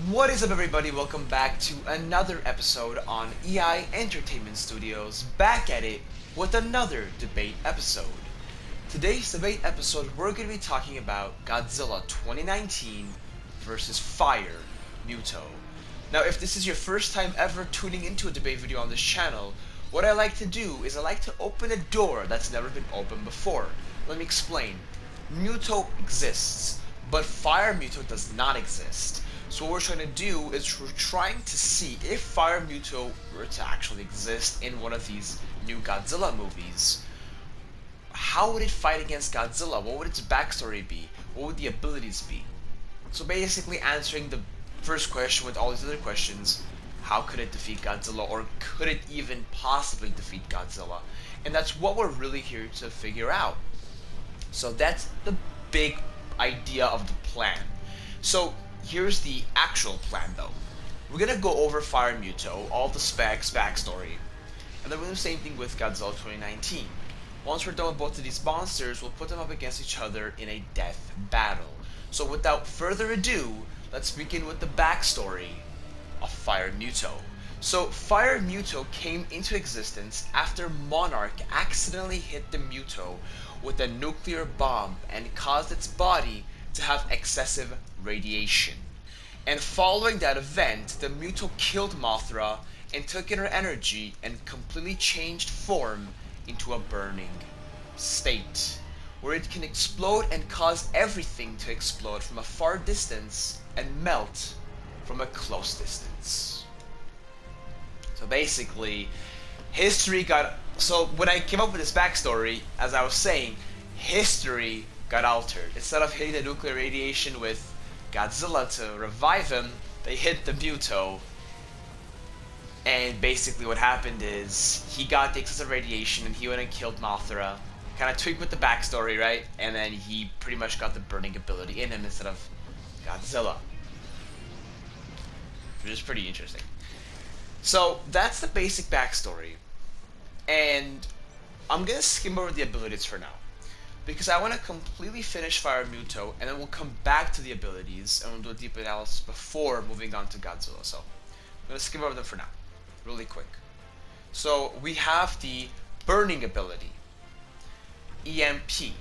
What is up, everybody? Welcome back to another episode on EI Entertainment Studios, back at it with another debate episode. Today's debate episode, we're going to be talking about Godzilla 2019 versus Fire Muto. Now, if this is your first time ever tuning into a debate video on this channel, what I like to do is I like to open a door that's never been opened before. Let me explain. Muto exists, but Fire Muto does not exist. So what we're trying to do is we're trying to see if Fire Muto were to actually exist in one of these new Godzilla movies. How would it fight against Godzilla? What would its backstory be? What would the abilities be? So basically answering the first question with all these other questions, how could it defeat Godzilla, or could it even possibly defeat Godzilla? And that's what we're really here to figure out. So that's the big idea of the plan. So here's the actual plan though. We're gonna go over Fire Muto, all the specs, backstory, and then we're gonna do the same thing with Godzilla 2019. Once we're done with both of these monsters, we'll put them up against each other in a death battle. So without further ado, let's begin with the backstory of Fire Muto. So Fire Muto came into existence after Monarch accidentally hit the Muto with a nuclear bomb and caused its body to have excessive radiation. And following that event, the Muto killed Mothra and took in her energy and completely changed form into a burning state, where it can explode and cause everything to explode from a far distance and melt from a close distance. So basically, so when I came up with this backstory, as I was saying, history got altered. Instead of hitting the nuclear radiation with Godzilla to revive him, they hit the Muto. And basically what happened is, he got the excessive radiation and he went and killed Mothra. Kind of tweaked with the backstory, right? And then he pretty much got the burning ability in him instead of Godzilla. Which is pretty interesting. So that's the basic backstory. And I'm gonna skim over the abilities for now, because I want to completely finish Fire Muto, and then we'll come back to the abilities, and we'll do a deep analysis before moving on to Godzilla. So, I'm going to skim over them for now, really quick. So, we have the Burning ability, EMP,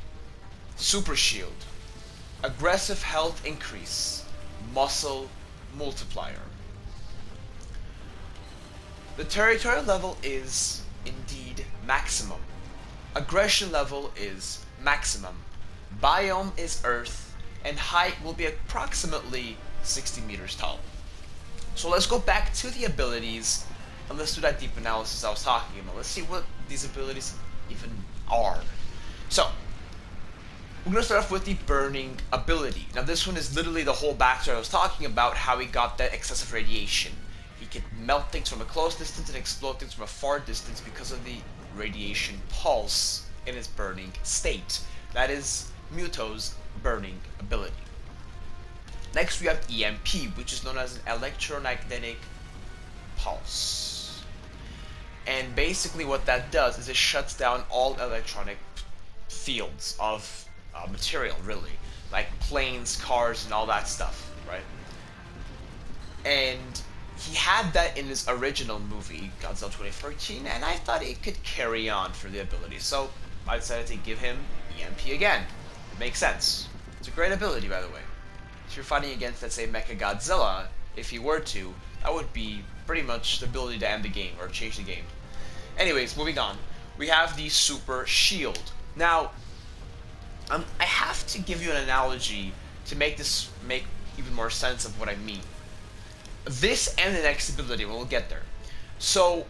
Super Shield, Aggressive Health Increase, Muscle Multiplier. The Territorial level is indeed maximum. Aggression level is maximum. Biome is Earth, and height will be approximately 60 meters tall. So let's go back to the abilities, and let's do that deep analysis I was talking about. Let's see what these abilities even are. So, we're going to start off with the Burning ability. Now this one is literally the whole backstory I was talking about, how he got that excessive radiation. He could melt things from a close distance and explode things from a far distance because of the radiation pulse in its burning state. That is Muto's burning ability. Next we have EMP, which is known as an electromagnetic pulse. And basically what that does is it shuts down all electronic fields of material, really. Like planes, cars, and all that stuff, right? And he had that in his original movie, Godzilla 2013, and I thought it could carry on for the ability. So I decided to give him EMP again. It makes sense. It's a great ability, by the way. If you're fighting against, let's say, Mecha Godzilla, if he were to, that would be pretty much the ability to end the game, or change the game. Anyways, moving on. We have the Super Shield. Now, I have to give you an analogy to make this make even more sense of what I mean. This and the next ability, we'll get there. So,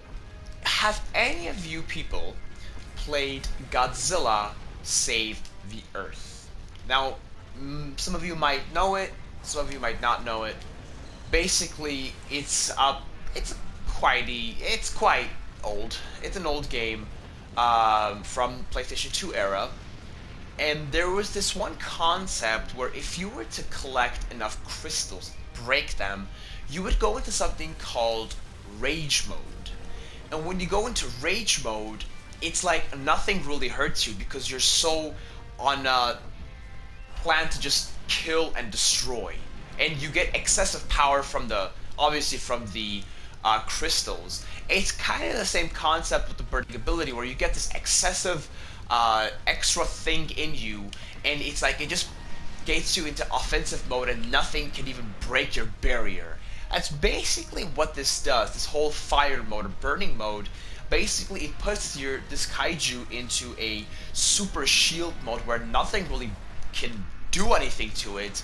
have any of you people played Godzilla Save the Earth? Now, some of you might know it, some of you might not know it. Basically, it's quite old. It's an old game from PlayStation 2 era. And there was this one concept where if you were to collect enough crystals, break them, you would go into something called Rage Mode. And when you go into Rage Mode, it's like nothing really hurts you because you're so on a plan to just kill and destroy. and you get excessive power from the, obviously from the crystals. It's kind of the same concept with the burning ability, where you get this excessive extra thing in you, and it's like it just gets you into offensive mode, and nothing can even break your barrier. That's basically what this does. This whole fire mode or burning mode, basically it puts this kaiju into a super shield mode where nothing really can do anything to it,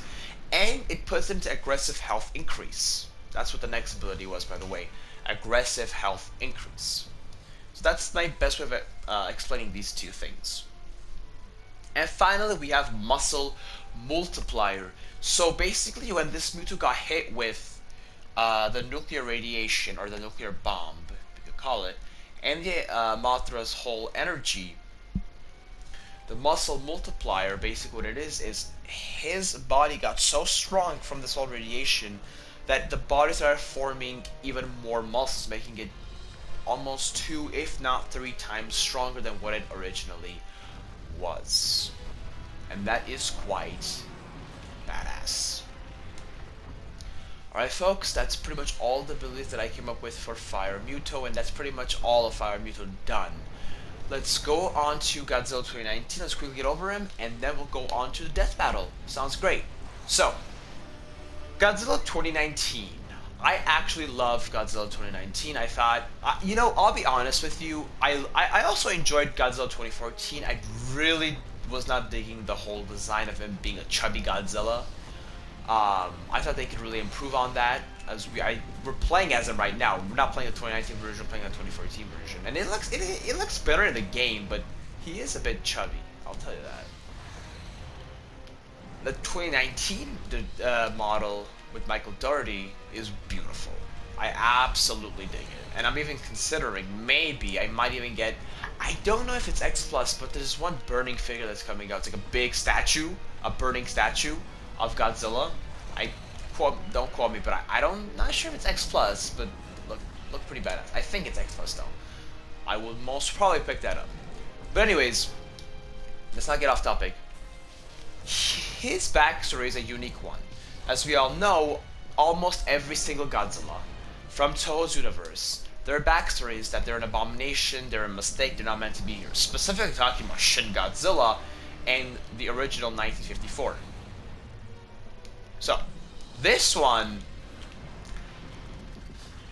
and it puts it into aggressive health increase. That's what the next ability was, by the way. Aggressive health increase. So that's my best way of explaining these two things. And finally, we have muscle multiplier. So basically, when this Muto got hit with the nuclear radiation, or the nuclear bomb, you could call it, and the Mothra's whole energy, the muscle multiplier, basically what it is his body got so strong from this whole radiation that the body started forming even more muscles, making it almost 2, if not 3 times stronger than what it originally was. And that is quite badass. Alright folks, that's pretty much all the abilities that I came up with for Fire Muto, and that's pretty much all of Fire Muto done. Let's go on to Godzilla 2019, let's quickly get over him, and then we'll go on to the death battle. Sounds great. So, Godzilla 2019. I actually loved Godzilla 2019. I thought, you know, I'll be honest with you, I also enjoyed Godzilla 2014. I really was not digging the whole design of him being a chubby Godzilla. I thought they could really improve on that, as we're playing as him right now. We're not playing the 2019 version, we're playing the 2014 version, and it looks better in the game, but he is a bit chubby. I'll tell you that. The 2019 model with Michael Dougherty is beautiful. I absolutely dig it, and I'm even considering maybe I might even get. I don't know if it's X Plus, but there's one burning figure that's coming out. It's like a big statue, a burning statue of Godzilla. Don't quote me, but not sure if it's X Plus, but look pretty badass. I think it's X Plus though. I will most probably pick that up. But anyways, let's not get off topic. His backstory is a unique one. As we all know, almost every single Godzilla from Toho's universe, their backstory is that they're an abomination, they're a mistake, they're not meant to be here. Specifically talking about Shin Godzilla and the original 1954. So, this one,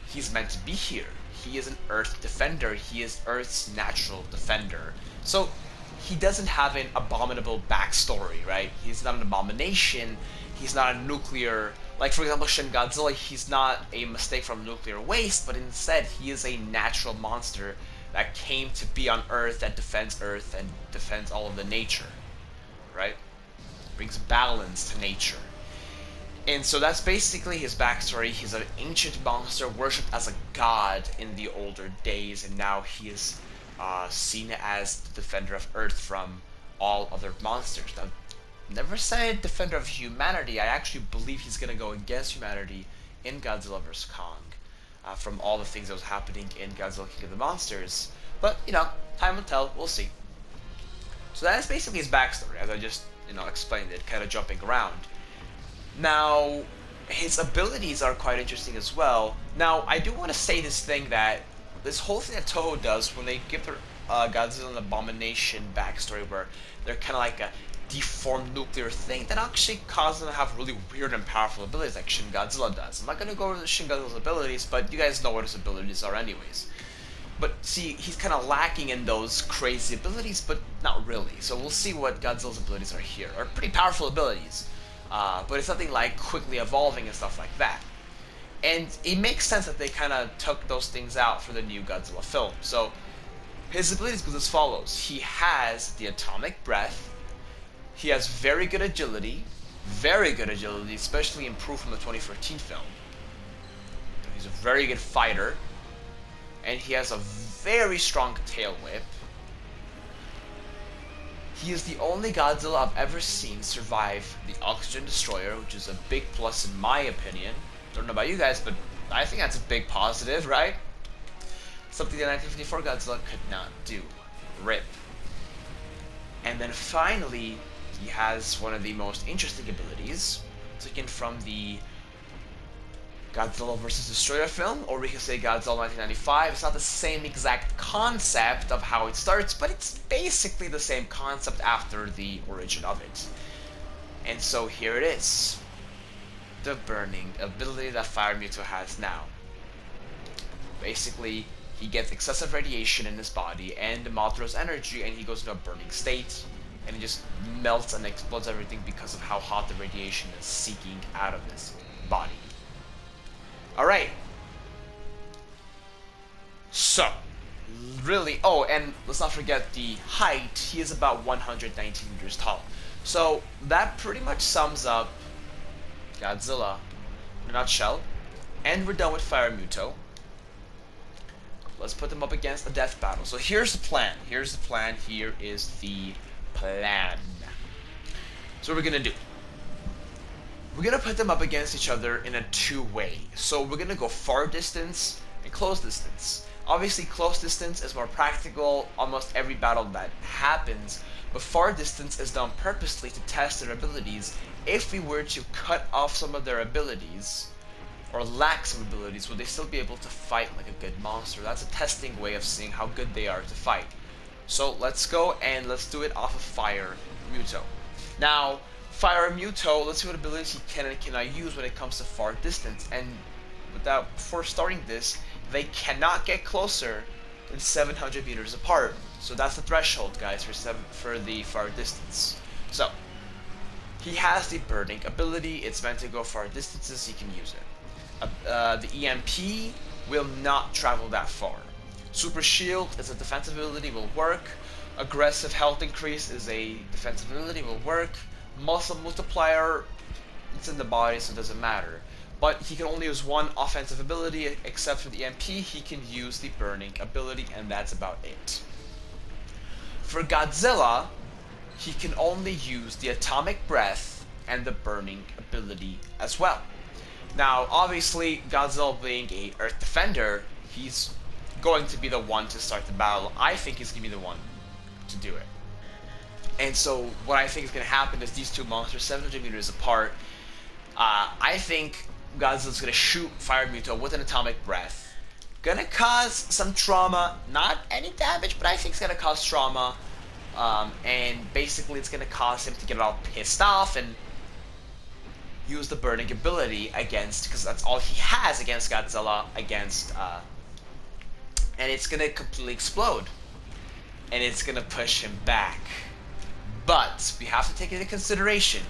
he's meant to be here. He is an Earth defender. He is Earth's natural defender. So, he doesn't have an abominable backstory, right? He's not an abomination. He's not a nuclear, like for example Shin Godzilla, he's not a mistake from nuclear waste, but instead he is a natural monster that came to be on Earth, that defends Earth and defends all of the nature, right? Brings balance to nature. And so that's basically his backstory. He's an ancient monster worshipped as a god in the older days, and now he is seen as the defender of Earth from all other monsters. Now, never said defender of humanity. I actually believe he's going to go against humanity in Godzilla vs. Kong from all the things that was happening in Godzilla King of the Monsters. But, you know, time will tell. We'll see. So that is basically his backstory, as I just, explained it, kind of jumping around. Now, his abilities are quite interesting as well. Now, I do want to say this thing that this whole thing that Toho does when they give their Godzilla an abomination backstory, where they're kind of like a deformed nuclear thing, that actually causes them to have really weird and powerful abilities like Shin Godzilla does. I'm not going to go over Shin Godzilla's abilities, but you guys know what his abilities are anyways. But see, he's kind of lacking in those crazy abilities, but not really. So we'll see what Godzilla's abilities are here. Are pretty powerful abilities, but it's nothing like quickly evolving and stuff like that. And it makes sense that they kind of took those things out for the new Godzilla film. So his abilities go as follows. He has the atomic breath. He has very good agility, especially improved from the 2013 film. He's a very good fighter, and he has a very strong tail whip. He is the only Godzilla I've ever seen survive the oxygen destroyer, which is a big plus in my opinion. Don't know about you guys, but I think that's a big positive, right? Something that 1954 Godzilla could not do. RIP. And then finally, he has one of the most interesting abilities, taken from the Godzilla vs. Destroyer film, or we can say Godzilla 1995. It's not the same exact concept of how it starts, but it's basically the same concept after the origin of it. And so here it is. The burning ability that Fire Muto has now. Basically, he gets excessive radiation in his body and Mothra's energy, and he goes into a burning state, and he just melts and explodes everything because of how hot the radiation is seeking out of his body. Alright. So, really, oh, and let's not forget the height. He is about 119 meters tall. So, that pretty much sums up Godzilla in a nutshell. And we're done with Fire Muto. Let's put them up against a death battle. So here's the plan. Here's the plan. Here is the plan. So what we're gonna do. We're gonna put them up against each other in a two-way. So we're gonna go far distance and close distance. Obviously, close distance is more practical almost every battle that happens, but far distance is done purposely to test their abilities. If we were to cut off some of their abilities, or lack some abilities, would they still be able to fight like a good monster? That's a testing way of seeing how good they are to fight. So let's go and let's do it off of Fire Muto. Now, Fire Muto, let's see what abilities he can and cannot use when it comes to far distance. And before starting this, they cannot get closer than 700 meters apart. So that's the threshold, guys, for the far distance. So, he has the burning ability. It's meant to go far distances. He can use it. The EMP will not travel that far. Super Shield is a defensive ability, will work. Aggressive health increase is a defensive ability, will work. Muscle Multiplier, it's in the body, so it doesn't matter. But he can only use one offensive ability, except for the EMP. He can use the burning ability, and that's about it. For Godzilla, he can only use the atomic breath and the burning ability as well. Now, obviously, Godzilla being a Earth defender, he's going to be the one to start the battle. I think he's going to be the one to do it. And so, what I think is going to happen is these two monsters, 700 meters apart, I think Godzilla's going to shoot Fire Muto with an atomic breath. Gonna cause some trauma, not any damage, but I think it's going to cause trauma. And basically, it's going to cause him to get all pissed off and use the burning ability against, because that's all he has against Godzilla, and it's gonna completely explode, and it's gonna push him back. But we have to take into consideration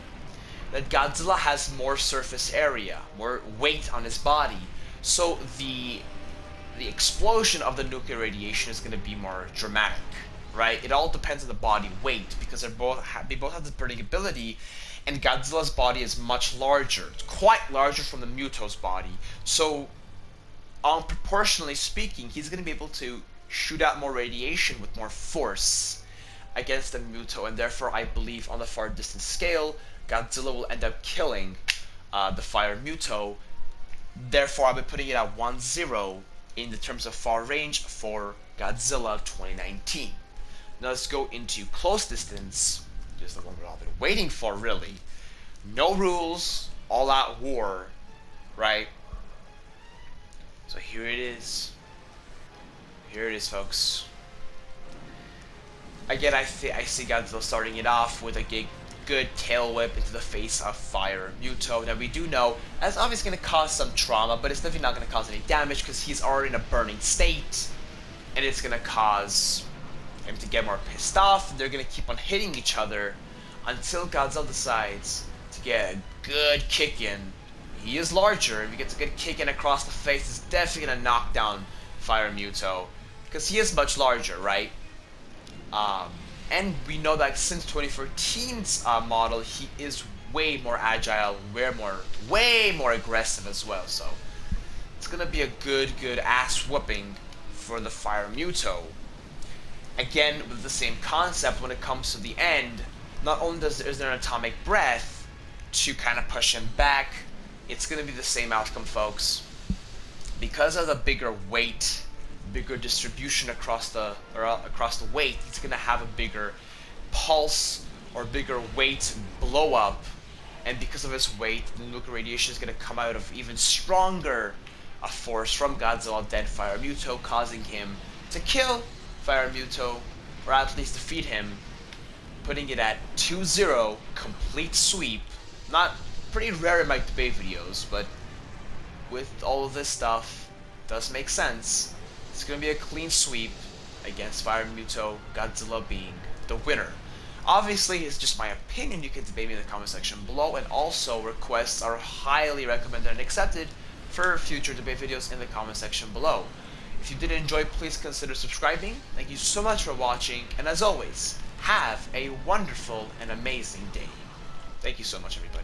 that Godzilla has more surface area, more weight on his body, so the explosion of the nuclear radiation is gonna be more dramatic, right? It all depends on the body weight, because they both have this burning ability. And Godzilla's body is much larger. It's quite larger from the Muto's body. So, proportionally speaking, he's going to be able to shoot out more radiation with more force against the Muto. And therefore, I believe on the far distance scale, Godzilla will end up killing the Fire Muto. Therefore, I'll be putting it at 1-0 in the terms of far range for Godzilla 2019. Now let's go into close distance. Just the one we've all been waiting for, really. No rules, all out war, right? So here it is. Here it is, folks. Again, I see Godzilla starting it off with a good tail whip into the face of Fire Muto. Now we do know that's obviously going to cause some trauma, but it's definitely not going to cause any damage because he's already in a burning state, and it's going to cause him to get more pissed off. They're gonna keep on hitting each other until Godzilla decides to get a good kick in. He is larger. If he gets a good kick in across the face, it's definitely gonna knock down Fire Muto because he is much larger, right? And we know that since 2014's model, he is way more agile, way more aggressive as well. So it's gonna be a good ass whooping for the Fire Muto. Again, with the same concept when it comes to the end, not only is there an atomic breath to kind of push him back, it's going to be the same outcome, folks. Because of the bigger weight, bigger distribution across the weight, it's going to have a bigger pulse or bigger weight blow up and because of his weight, the nuclear radiation is going to come out of even stronger a force from Godzilla than Fire Muto, causing him to kill Fire Muto, or at least defeat him, putting it at 2-0, complete sweep. Not pretty rare in my debate videos, but with all of this stuff, does make sense. It's going to be a clean sweep against Fire Muto, Godzilla being the winner. Obviously, it's just my opinion. You can debate me in the comment section below, and also requests are highly recommended and accepted for future debate videos in the comment section below. If you did enjoy, please consider subscribing. Thank you so much for watching, and as always, have a wonderful and amazing day. Thank you so much, everybody.